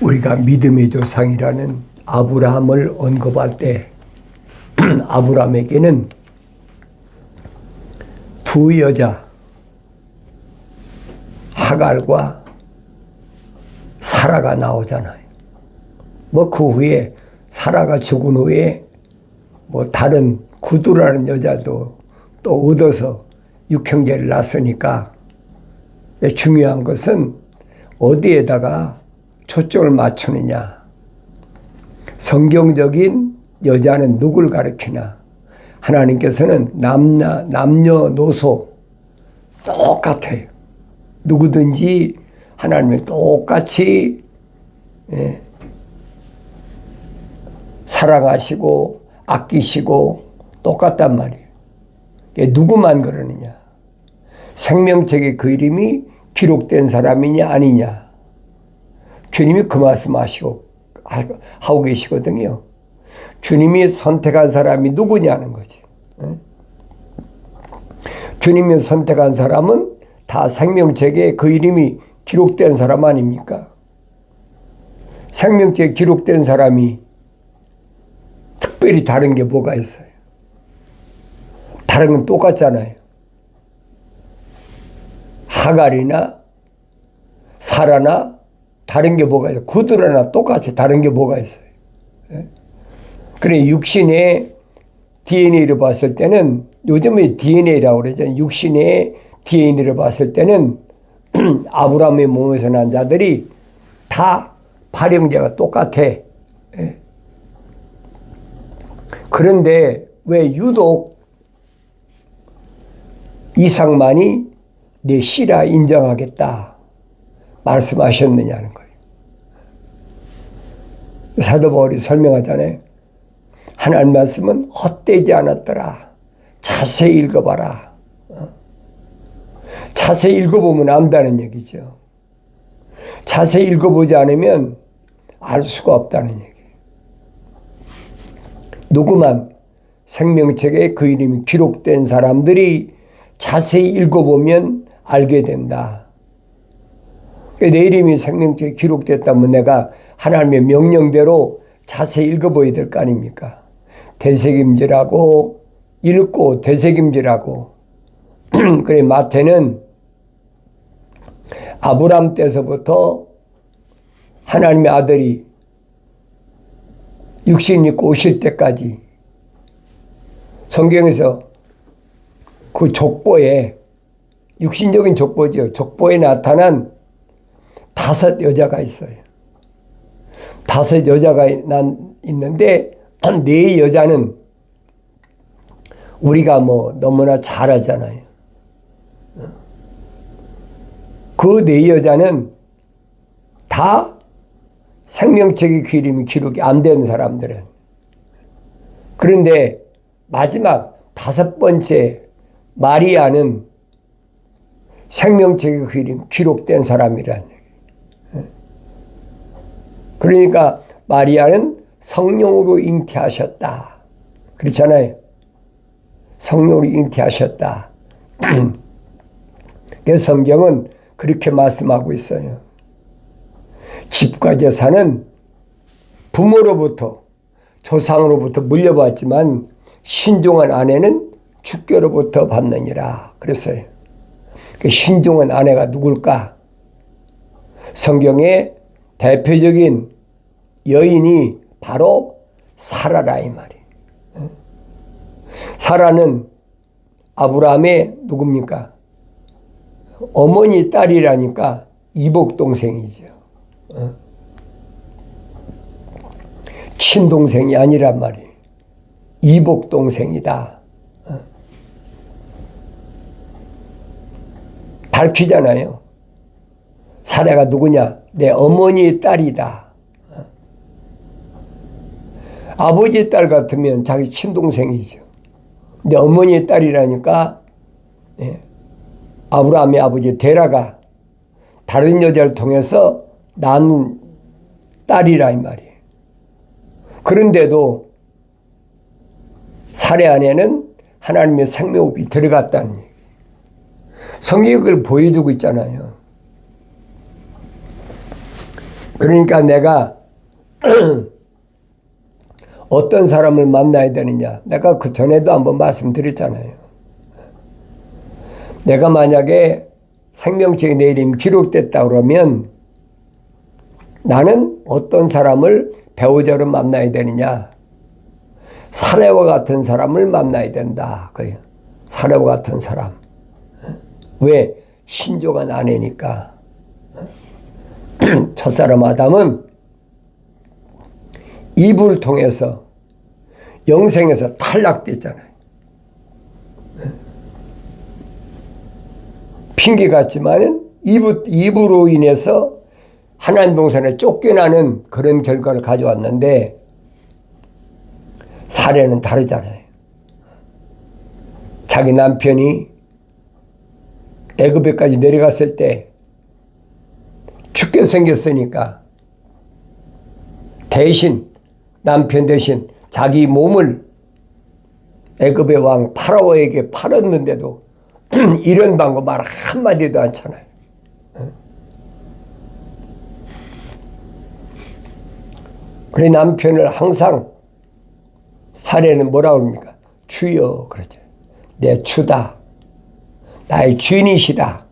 우리가 믿음의 조상이라는 아브라함을 언급할 때 아브라함에게는 두 여자 하갈과 사라가 나오잖아요. 뭐 그 후에 사라가 죽은 후에 뭐 다른 구두라는 여자도 또 얻어서 육형제를 낳았으니까 중요한 것은 어디에다가 초점을 맞추느냐. 성경적인 여자는 누굴 가리키나. 하나님께서는 남녀노소 똑같아요. 누구든지 하나님은 똑같이 사랑하시고 아끼시고 똑같단 말이에요. 누구만 그러느냐. 생명책에 그 이름이 기록된 사람이냐 아니냐. 주님이 그 말씀 하고 계시거든요. 주님이 선택한 사람이 누구냐는 거지. 주님이 선택한 사람은 다 생명책에 그 이름이 기록된 사람 아닙니까? 생명책에 기록된 사람이 특별히 다른 게 뭐가 있어요? 다른 건 똑같잖아요. 하갈이나 사라나 다른 게 뭐가 있어요? 구두라나 똑같이 다른 게 뭐가 있어요? 그래 육신의 DNA를 봤을 때는 요즘에 DNA라고 그러잖아요. 육신의 DNA를 봤을 때는 아브라함의 몸에서 난 자들이 다 발형제가 똑같아. 그런데 왜 유독 이삭만이 내 씨라 인정하겠다 말씀하셨느냐는 거예요. 사도 바울이 설명하잖아요. 하나님 말씀은 헛되지 않았더라. 자세히 읽어봐라. 자세히 읽어보면 안다는 얘기죠. 자세히 읽어보지 않으면 알 수가 없다는 얘기예요. 누구만 생명책에 그 이름이 기록된 사람들이 자세히 읽어보면 알게 된다. 내 이름이 생명책에 기록됐다면 내가 하나님의 명령대로 자세히 읽어봐야 될 거 아닙니까? 되새김질하고 읽고 되새김질하고. 그래 마태는 아브라함 때서부터 하나님의 아들이 육신 입고 오실 때까지 성경에서 그 족보에 육신적인 족보죠. 족보에 나타난 5 여자가 있어요. 5 여자가 있는데 4 여자는 우리가 뭐 너무나 잘 알잖아요. 그 4 여자는 다 생명책의 그 이름이 기록이 안 된 사람들은. 그런데 마지막 5번째 마리아는 생명책의 그 이름이 기록된 사람이라는 얘기예요. 그러니까 마리아는 성령으로 잉태하셨다. 그렇잖아요. 성령으로 잉태하셨다. 성경은 그렇게 말씀하고 있어요. 집과 재산은 부모로부터 조상으로부터 물려받지만 신중한 아내는 주께로부터 받느니라 그랬어요. 그 신중한 아내가 누굴까? 성경의 대표적인 여인이 바로 사라라 이 말이에요. 사라는 아브라함의 누굽니까? 어머니 딸이라니까 이복동생이죠. 친동생이 아니란 말이에요. 이복동생이다. 밝히잖아요. 사라가 누구냐? 내 어머니의 딸이다. 아버지의 딸 같으면 자기 친동생이죠. 내 어머니의 딸이라니까 아브라함의 아버지 데라가 다른 여자를 통해서 낳은 딸이라 이 말이에요. 그런데도 사례 안에는 하나님의 생명호흡이 들어갔다는 얘기예요. 성경이 그걸 보여주고 있잖아요. 그러니까 내가 어떤 사람을 만나야 되느냐. 내가 그 전에도 한번 말씀드렸잖아요. 내가 만약에 생명책에 내 이름이 기록됐다 그러면 나는 어떤 사람을 배우자로 만나야 되느냐. 사례와 같은 사람을 만나야 된다. 사례와 같은 사람. 왜? 신조가 아내니까. 첫사람 아담은 이브를 통해서 영생에서 탈락됐잖아요. 핑계 같지만 이브로 인해서 하나님 동산에 쫓겨나는 그런 결과를 가져왔는데 사례는 다르잖아요. 자기 남편이 애굽에까지 내려갔을 때 죽게 생겼으니까 남편 대신 자기 몸을 애굽의 왕 파라오에게 팔았는데도 이런 방법 말 한마디도 않잖아요. 그래 남편을 항상 사례는 뭐라고 합니까? 주여 그러죠. 내 주다. 나의 주인이시다.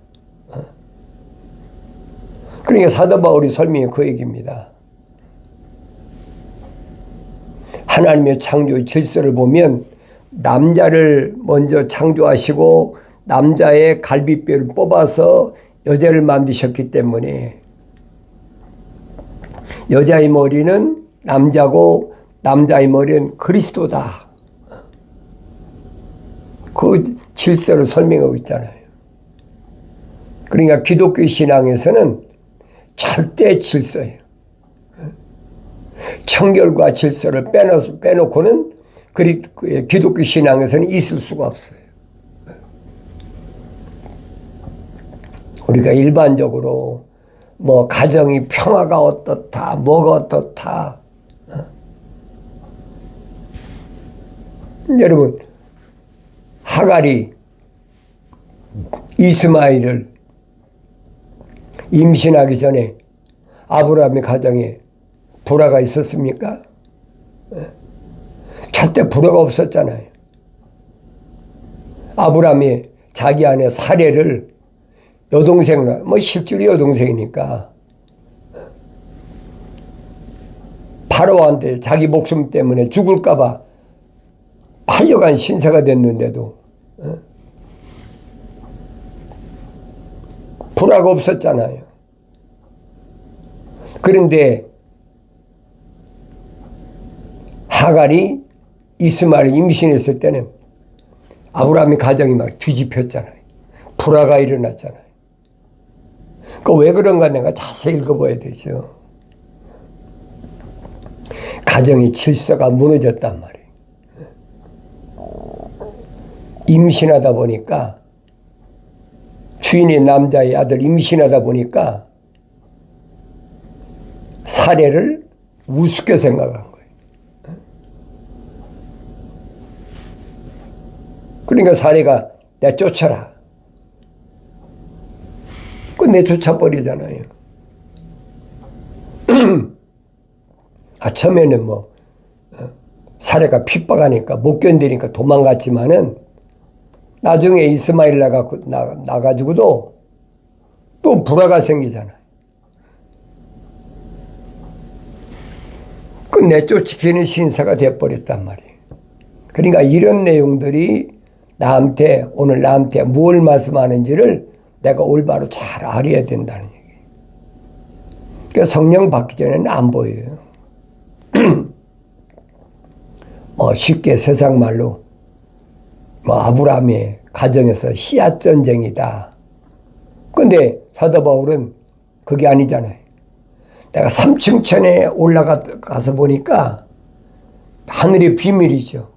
그러니까 사도 바울이 설명해 그 얘기입니다. 하나님의 창조 질서를 보면 남자를 먼저 창조하시고 남자의 갈비뼈를 뽑아서 여자를 만드셨기 때문에 여자의 머리는 남자고 남자의 머리는 그리스도다. 그 질서를 설명하고 있잖아요. 그러니까 기독교 신앙에서는 절대 질서예요. 청결과 질서를 빼놓고는 기독교 신앙에서는 있을 수가 없어요. 우리가 일반적으로 뭐 가정이 평화가 어떻다, 뭐가 어떻다. 여러분 하갈이 이스마엘을 임신하기 전에 아브라함의 가정에 불화가 있었습니까? 절대 불화가 없었잖아요. 아브라함이 자기 아내 사례를 여동생으로, 실제로 여동생이니까 바로한테 자기 목숨 때문에 죽을까봐 팔려간 신세가 됐는데도 불화가 없었잖아요. 그런데 하갈이 이스마엘을 임신했을 때는 아브라함의 가정이 막 뒤집혔잖아요. 불화가 일어났잖아요. 왜 그런가 내가 자세히 읽어봐야 되죠. 가정의 질서가 무너졌단 말이에요. 임신하다 보니까 주인의 남자의 아들 임신하다 보니까 사례를 우습게 생각한 거예요. 그러니까 사례가 내쫓아라. 내쫓아버리잖아요. 처음에는 사례가 핍박하니까 못 견디니까 도망갔지만은 나중에 이스마엘 나가지고도 또 불화가 생기잖아요. 내쫓기는 신사가 되어버렸단 말이에요. 그러니까 이런 내용들이 오늘 나한테 무엇을 말씀하는지를 내가 올바로 잘 알아야 된다는 얘기예요. 그러니까 성령 받기 전에는 안 보여요. 쉽게 세상 말로 아브라함의 가정에서 씨앗 전쟁이다. 근데 사도 바울은 그게 아니잖아요. 내가 3층 천에 올라가서 보니까 하늘의 비밀이죠.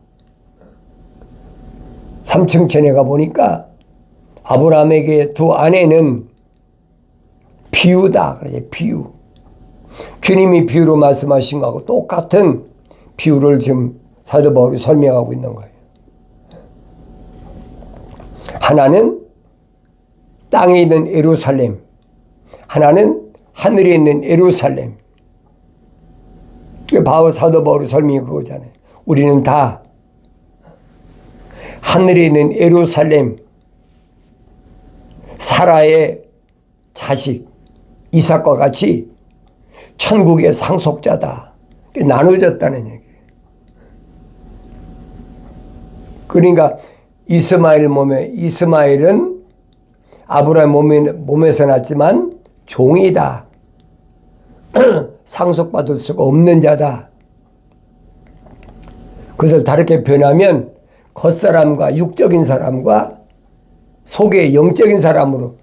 3층 천에 가보니까 아브라함에게 두 아내는 비유다. 그래, 비유. 주님이 비유로 말씀하신 거하고 똑같은 비유를 지금 사도 바울이 설명하고 있는 거예요. 하나는 땅에 있는 예루살렘, 하나는 하늘에 있는 예루살렘. 사도 바울의 설명이 그거잖아요. 우리는 다 하늘에 있는 예루살렘 사라의 자식 이삭과 같이 천국의 상속자다. 나눠졌다는 얘기예요. 그러니까 이스마엘은 아브라함 몸에서 났지만 종이다. 상속받을 수가 없는 자다. 그것을 다르게 표현하면 겉사람과 육적인 사람과 속의 영적인 사람으로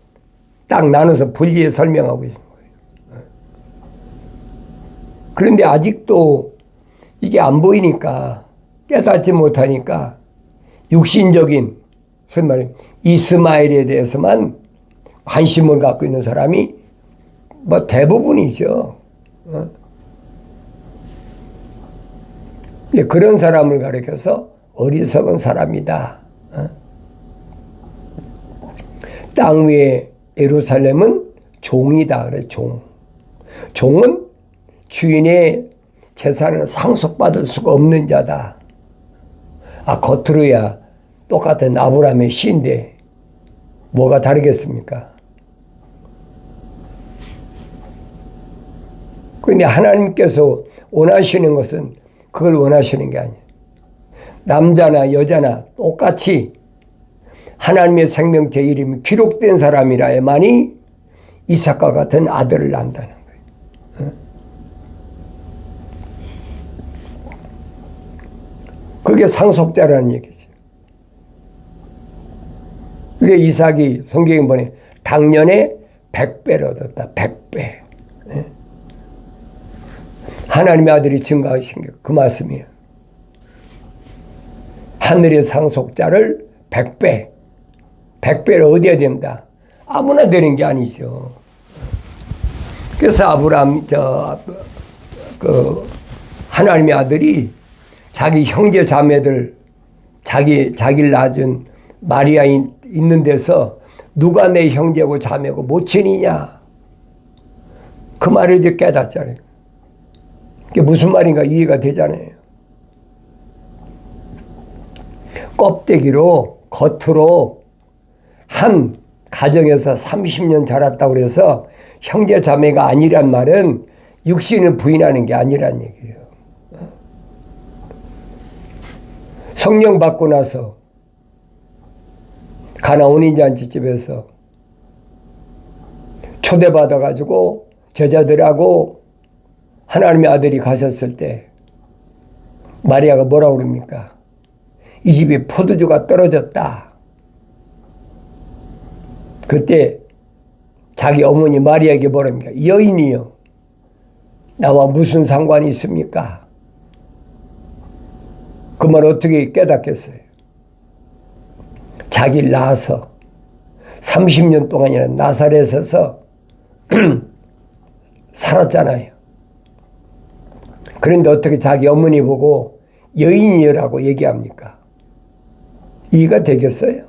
딱 나눠서 분리해 설명하고 있는 거예요. 그런데 아직도 이게 안 보이니까 깨닫지 못하니까 육신적인 설말 이스마엘에 대해서만 관심을 갖고 있는 사람이 뭐 대부분이죠. 그런 사람을 가리켜서 어리석은 사람이다. 땅 위에 예루살렘은 종이다. 그래, 종. 종은 주인의 재산을 상속받을 수가 없는 자다. 겉으로야 똑같은 아브라함의 씨인데 뭐가 다르겠습니까? 그런데 하나님께서 원하시는 것은 그걸 원하시는 게 아니에요. 남자나 여자나 똑같이 하나님의 생명체 이름이 기록된 사람이라야만이 이삭과 같은 아들을 낳는다는 거예요. 그게 상속자라는 얘기죠. 그게 이삭이 성경에 보니 당년에 100배를 얻었다. 100배. 하나님의 아들이 증가하신 게 그 말씀이에요. 하늘의 상속자를 100배. 100배를 얻어야 된다. 아무나 되는 게 아니죠. 그래서 아브라함, 하나님의 아들이 자기 형제 자매들, 자기를 낳은 마리아 있는 데서 누가 내 형제고 자매고 모친이냐. 그 말을 이제 깨닫잖아요. 그게 무슨 말인가 이해가 되잖아요. 껍데기로, 겉으로 한 가정에서 30년 자랐다고 그래서 형제 자매가 아니란 말은 육신을 부인하는 게 아니란 얘기예요. 성령 받고 나서 가나 혼인잔치집에서 초대받아가지고 제자들하고 하나님의 아들이 가셨을 때 마리아가 뭐라고 그럽니까? 이 집에 포도주가 떨어졌다. 그때 자기 어머니 마리아에게 뭐랍니까? 여인이요. 나와 무슨 상관이 있습니까? 그 말 어떻게 깨닫겠어요? 자기를 낳아서 30년 동안이나 나사렛에서 살았잖아요. 그런데 어떻게 자기 어머니 보고 여인이라고 얘기합니까? 이해가 되겠어요?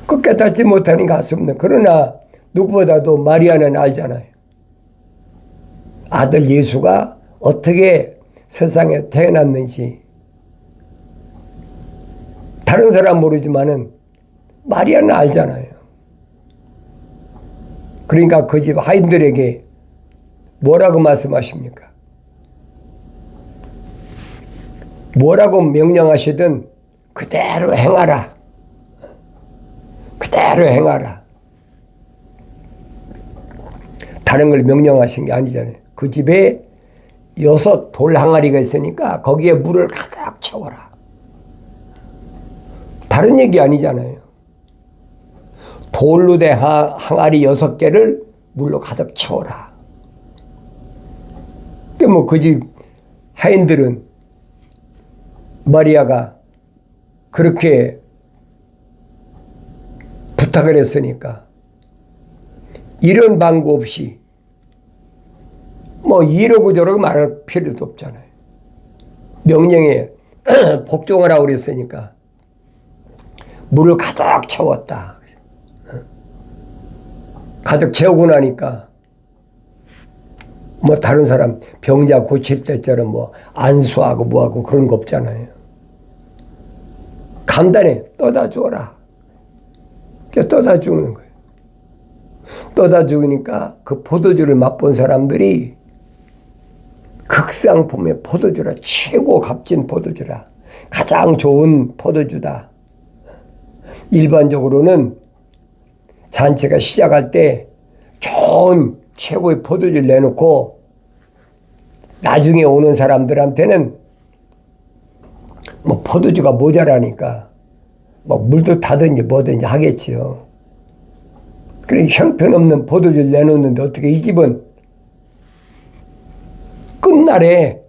그 깨닫지 못하는 가슴은 그러나 누구보다도 마리아는 알잖아요. 아들 예수가 어떻게 세상에 태어났는지 다른 사람 모르지만은 마리아는 알잖아요. 그러니까 그 집 하인들에게 뭐라고 말씀하십니까? 뭐라고 명령하시든 그대로 행하라. 그대로 행하라. 다른 걸 명령하신 게 아니잖아요. 그 집에 6 돌 항아리가 있으니까 거기에 물을 가득 채워라. 다른 얘기 아니잖아요. 돌로 된 항아리 6개를 물로 가득 채워라. 근데 뭐 그 집 하인들은 마리아가 그렇게 부탁을 했으니까 이런 방법 없이 뭐 이러고 저러고 말할 필요도 없잖아요. 명령에 복종하라고 그랬으니까 물을 가득 채웠다. 가득 채우고 나니까 뭐 다른 사람 병자 고칠 때처럼 뭐 안수하고 뭐하고 그런 거 없잖아요. 간단해. 떠다 주어라. 떠다 주는 거예요. 떠다 주니까 그 포도주를 맛본 사람들이 극상품의 포도주라. 최고 값진 포도주라. 가장 좋은 포도주다. 일반적으로는 잔치가 시작할 때 좋은 최고의 포도주를 내놓고 나중에 오는 사람들한테는 뭐 포도주가 모자라니까 뭐 물도 타든지 뭐든지 하겠지요. 그래 형편없는 포도주를 내놓는데 어떻게 이 집은 끝날에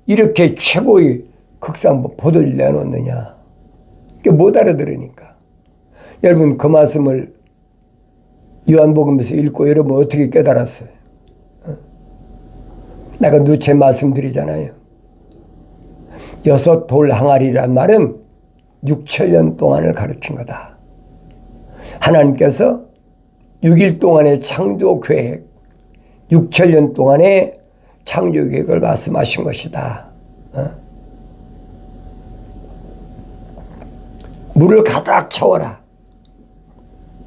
이렇게 최고의 극상품 포도주를 내놓느냐. 못 알아들으니까. 여러분 그 말씀을 요한복음에서 읽고 여러분 어떻게 깨달았어요? 내가 누차 말씀드리잖아요. 6 돌 항아리란 말은 6천년 동안을 가르친 거다. 하나님께서 6일 동안의 창조 계획, 6천년 동안의 창조 계획을 말씀하신 것이다. 물을 가득 채워라.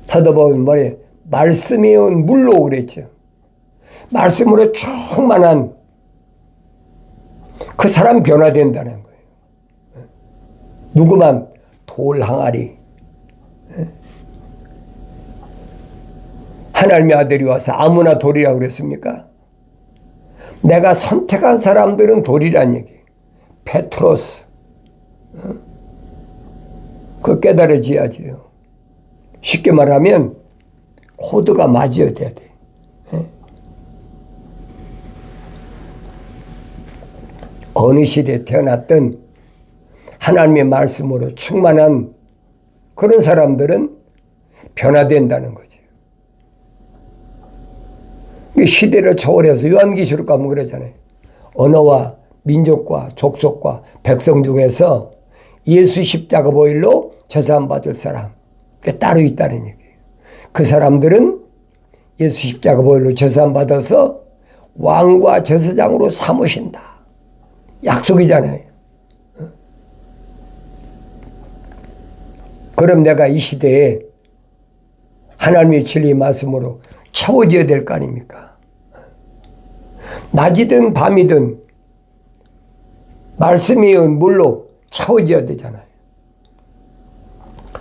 사도 바울은 뭐래? 말씀이 온 물로 그랬죠. 말씀으로 충만한 그 사람 변화된다는 거예요. 누구만 돌 항아리. 하나님의 아들이 와서 아무나 돌이라고 그랬습니까? 내가 선택한 사람들은 돌이란 얘기. 페트로스. 그거 깨달아져야지요. 쉽게 말하면 코드가 맞아야 돼야 돼. 어느 시대에 태어났든 하나님의 말씀으로 충만한 그런 사람들은 변화된다는 거죠. 시대를 초월해서 요한계시록 가면 그러잖아요. 언어와 민족과 족속과 백성 중에서 예수 십자가 보일로 제사함받을 사람 따로 있다는 얘기예요. 그 사람들은 예수 십자가 보일로 제사함받아서 왕과 제사장으로 삼으신다. 약속이잖아요. 그럼 내가 이 시대에 하나님의 진리의 말씀으로 채워져야 될 거 아닙니까? 낮이든 밤이든 말씀이 물로 채워져야 되잖아요.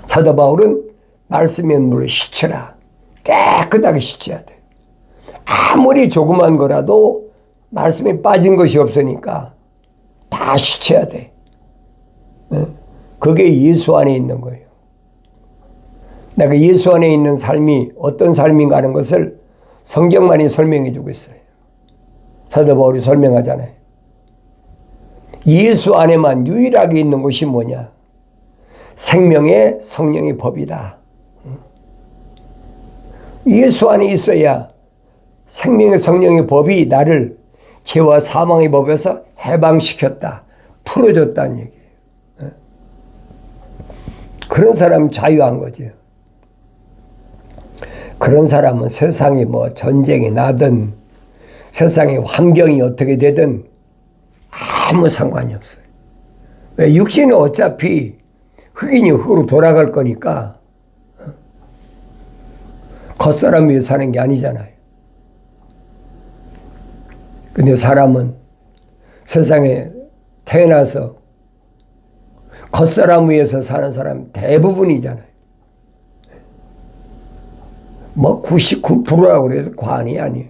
사도 바울은 말씀이 물로 씻쳐라. 깨끗하게 씻어야 돼. 아무리 조그만 거라도 말씀에 빠진 것이 없으니까 다 씻어야 돼. 그게 예수 안에 있는 거예요. 내가 예수 안에 있는 삶이 어떤 삶인가 하는 것을 성경만이 설명해 주고 있어요. 사도 바울이 설명하잖아요. 예수 안에만 유일하게 있는 것이 뭐냐? 생명의 성령의 법이다. 예수 안에 있어야 생명의 성령의 법이 나를 죄와 사망의 법에서 해방시켰다. 풀어줬다는 얘기예요. 그런 사람은 자유한 거죠. 그런 사람은 세상이 뭐 전쟁이 나든 세상의 환경이 어떻게 되든 아무 상관이 없어요. 왜? 육신은 어차피 흑인이 흑으로 돌아갈 거니까 겉사람 위해 사는 게 아니잖아요. 근데 사람은 세상에 태어나서 겉사람 위해서 사는 사람 대부분이잖아요. 뭐 99%라고 그래서 과언이 아니에요.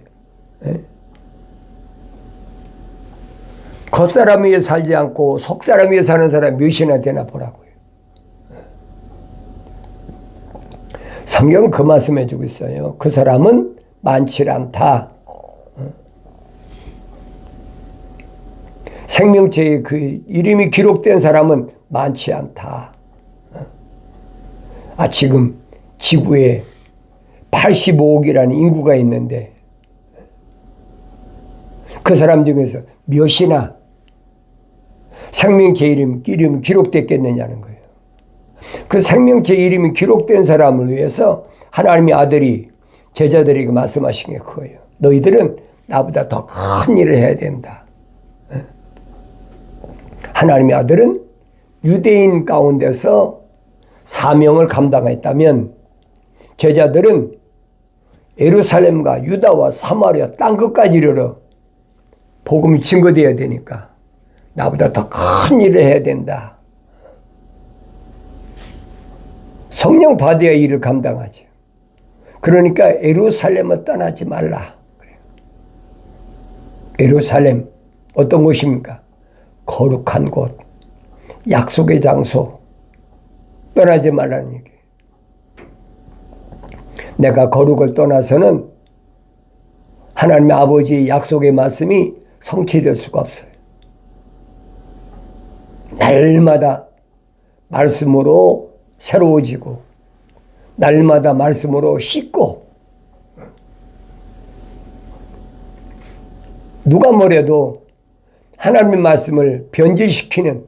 겉사람 위에 살지 않고 속사람 위에 사는 사람 몇이나 되나 보라고요. 성경 그 말씀해 주고 있어요. 그 사람은 많지 않다. 생명체에 그 이름이 기록된 사람은 많지 않다. 지금 지구에 85억이라는 인구가 있는데 그 사람 중에서 몇이나 생명체 이름이 기록됐겠느냐는 거예요. 그 생명체 이름이 기록된 사람을 위해서 하나님의 아들이 제자들에게 말씀하신 게 그거예요. 너희들은 나보다 더 큰 일을 해야 된다. 하나님의 아들은 유대인 가운데서 사명을 감당했다면 제자들은 예루살렘과 유다와 사마리아 땅끝까지 이르러 복음이 증거되어야 되니까 나보다 더 큰 일을 해야 된다. 성령 받아야 일을 감당하죠. 그러니까 예루살렘을 떠나지 말라. 예루살렘 어떤 곳입니까? 거룩한 곳, 약속의 장소. 떠나지 말라는 얘기예요. 내가 거룩을 떠나서는 하나님의 아버지의 약속의 말씀이 성취될 수가 없어요. 날마다 말씀으로 새로워지고 날마다 말씀으로 씻고 누가 뭐래도 하나님의 말씀을 변질시키는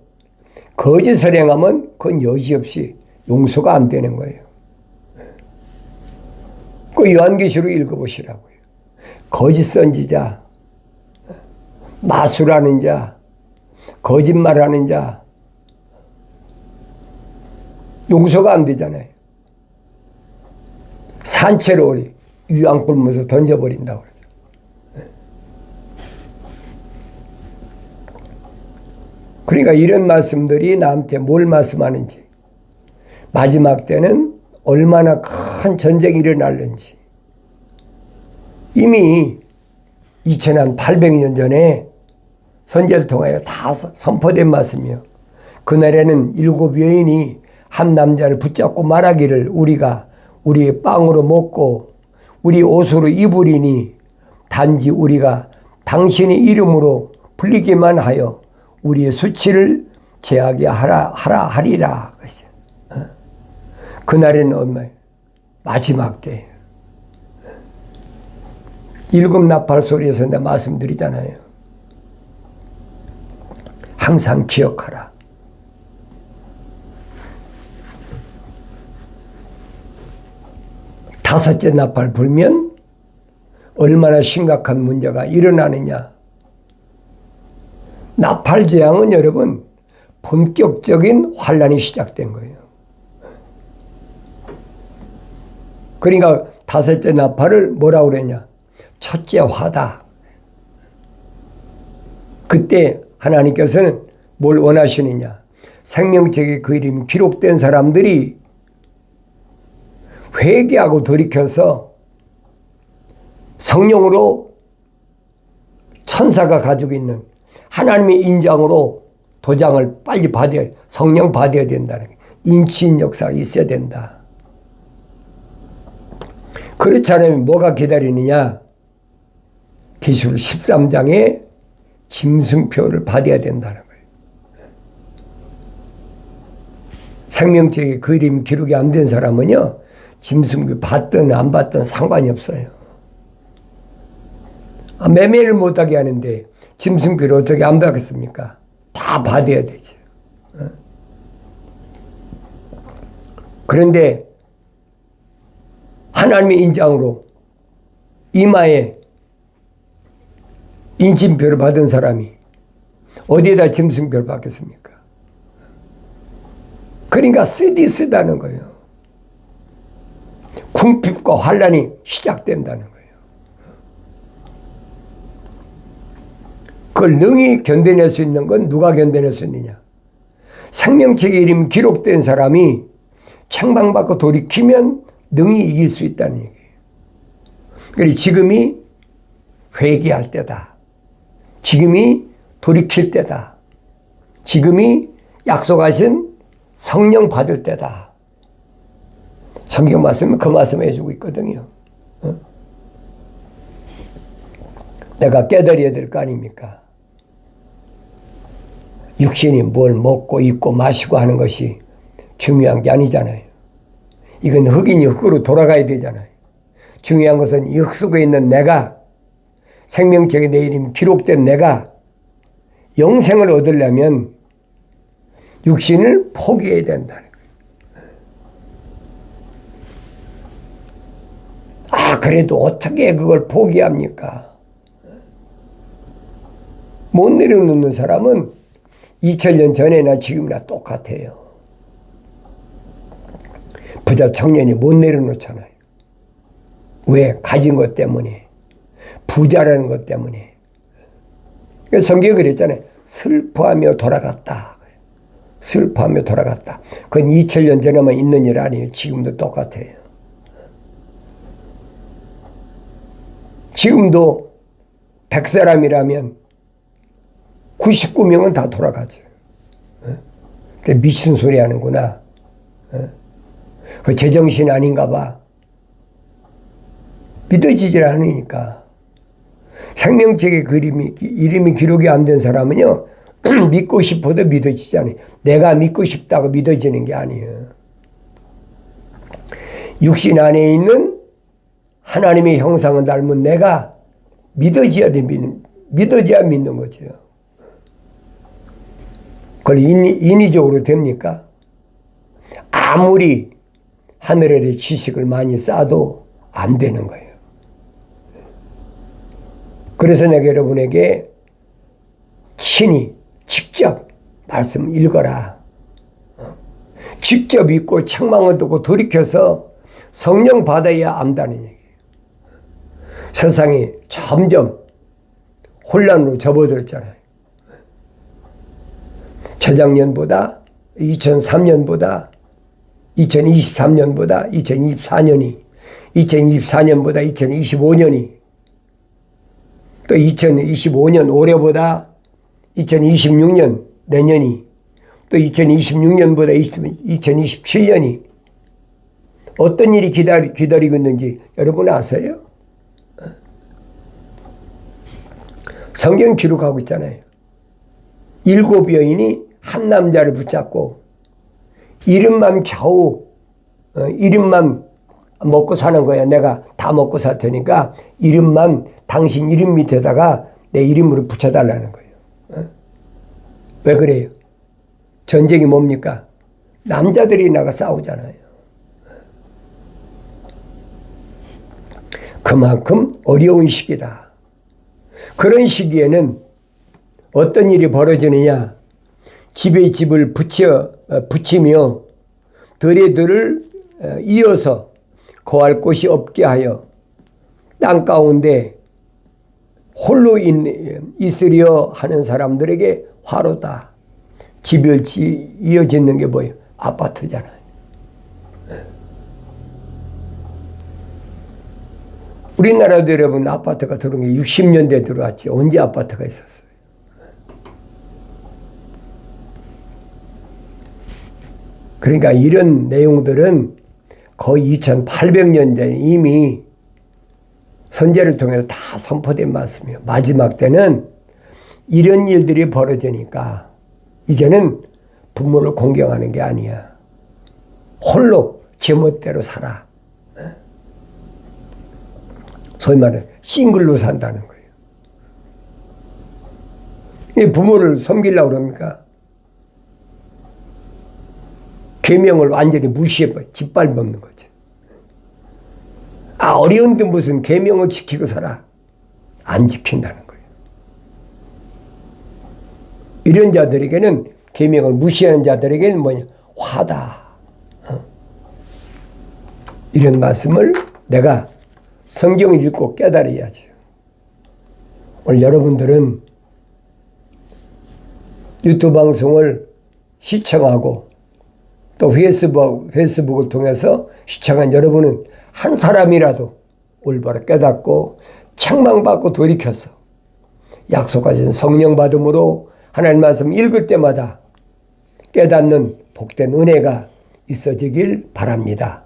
거짓을 행하면 그건 여지없이 용서가 안 되는 거예요. 그 요한계시록 읽어보시라고요. 거짓 선지자, 마술하는 자, 거짓말하는 자 용서가 안 되잖아요. 산채로 우리 유황 뿜어서 던져버린다고 그러죠. 그러니까 이런 말씀들이 나한테 뭘 말씀하는지, 마지막 때는 얼마나 큰 전쟁이 일어날는지 이미 2800년 전에 선지자를 통하여 다 선포된 말씀이요. 그날에는 7 여인이 한 남자를 붙잡고 말하기를 우리가 우리의 빵으로 먹고 우리 옷으로 입으리니 단지 우리가 당신의 이름으로 불리기만 하여 우리의 수치를 제하게 하리라. 그날에는 얼마예요? 마지막 때예요. 7 나팔 소리에서 내가 말씀드리잖아요. 항상 기억하라. 다섯째 나팔 불면 얼마나 심각한 문제가 일어나느냐. 나팔 재앙은 여러분 본격적인 환란이 시작된 거예요. 그러니까 다섯째 나팔을 뭐라고 그랬냐. 첫째 화다. 그때 하나님께서는 뭘 원하시느냐. 생명책에 그 이름이 기록된 사람들이 회개하고 돌이켜서 성령으로 천사가 가지고 있는 하나님의 인장으로 도장을 빨리 받아야, 성령 받아야 된다는 거예요. 인치인 역사가 있어야 된다. 그렇지 않으면 뭐가 기다리느냐. 계시록 13장에 짐승표를 받아야 된다는 거예요. 생명책에 그 이름이 기록이 안 된 사람은요. 짐승표 받든 안 받든 상관이 없어요. 매매를 못하게 하는데 짐승표를 어떻게 안 받겠습니까? 다 받아야 되죠. 그런데 하나님의 인장으로 이마에 인침표를 받은 사람이 어디에다 짐승표를 받겠습니까? 그러니까 쓰다는 거예요. 궁핍과 환란이 시작된다는 거예요. 그걸 능히 견뎌낼 수 있는 건 누가 견뎌낼 수 있느냐. 생명책에 이름이 기록된 사람이 책망받고 돌이키면 능히 이길 수 있다는 얘기예요. 그리고 지금이 회개할 때다. 지금이 돌이킬 때다. 지금이 약속하신 성령 받을 때다. 성경 말씀은 그 말씀 해주고 있거든요. 내가 깨달아야 될 거 아닙니까? 육신이 뭘 먹고 입고 마시고 하는 것이 중요한 게 아니잖아요. 이건 흙이니 흙으로 돌아가야 되잖아요. 중요한 것은 이 흙 속에 있는 내가, 생명책에 내 이름이 기록된 내가 영생을 얻으려면 육신을 포기해야 된다는 거예요. 그래도 어떻게 그걸 포기합니까? 못 내려놓는 사람은 2000년 전에나 지금이나 똑같아요. 부자 청년이 못 내려놓잖아요. 왜? 가진 것 때문에. 부자라는 것 때문에. 성경이 그랬잖아요. 슬퍼하며 돌아갔다. 슬퍼하며 돌아갔다. 그건 2000년 전에만 있는 일 아니에요. 지금도 똑같아요. 지금도 100사람이라면 99명은 다 돌아가죠. 미친 소리 하는구나. 그 제정신 아닌가 봐. 믿어지질 않으니까. 생명책의 이름이 기록이 안 된 사람은요, 믿고 싶어도 믿어지지 않아요. 내가 믿고 싶다고 믿어지는 게 아니에요. 육신 안에 있는 하나님의 형상을 닮은 내가 믿어져야 믿는 거죠. 그걸 인위적으로 됩니까? 아무리 하늘의 지식을 많이 쌓아도 안 되는 거예요. 그래서 내가 여러분에게 친히 직접 말씀 읽어라. 직접 읽고 책망을 듣고 돌이켜서 성령 받아야 안다는 얘기예요. 세상이 점점 혼란으로 접어들었잖아요. 재작년보다 2003년보다 2023년보다 2024년이 2024년보다 2025년이 또 2025년 올해보다 2026년 내년이 또 2026년보다 2027년이 어떤 일이 기다리고 있는지 여러분 아세요? 성경 기록하고 있잖아요. 7 여인이 한 남자를 붙잡고 이름만 겨우 이름만 먹고 사는 거야. 내가 다 먹고 살 테니까 이름만 당신 이름 밑에다가 내 이름으로 붙여달라는 거예요. 왜 그래요? 전쟁이 뭡니까? 남자들이 나가 싸우잖아요. 그만큼 어려운 시기다. 그런 시기에는 어떤 일이 벌어지느냐? 집에 집을 붙이며 들에 들을 이어서 거할 곳이 없게 하여 땅 가운데 홀로 있으려 하는 사람들에게 화로다. 집을 이어짓는 게 뭐예요? 아파트잖아요. 우리나라도 여러분 아파트가 들어온 게 60년대에 들어왔지. 언제 아파트가 있었어요? 그러니까 이런 내용들은 거의 2800년 전에 이미 선제를 통해서 다 선포된 말씀이에요. 마지막 때는 이런 일들이 벌어지니까 이제는 부모를 공경하는 게 아니야. 홀로 제멋대로 살아. 소위 말해 싱글로 산다는 거예요. 이 부모를 섬기려고 그럽니까? 계명을 완전히 무시해버려. 짓밟는 거죠. 어려운데 무슨 계명을 지키고 살아. 안 지킨다는 거예요. 이런 자들에게는 계명을 무시하는 자들에게는 뭐냐? 화다. 이런 말씀을 내가 성경을 읽고 깨달아야죠. 오늘 여러분들은 유튜브 방송을 시청하고 또 페이스북을 통해서 시청한 여러분은 한 사람이라도 올바로 깨닫고 책망받고 돌이켜서 약속하신 성령 받음으로 하나님 말씀 읽을 때마다 깨닫는 복된 은혜가 있어지길 바랍니다.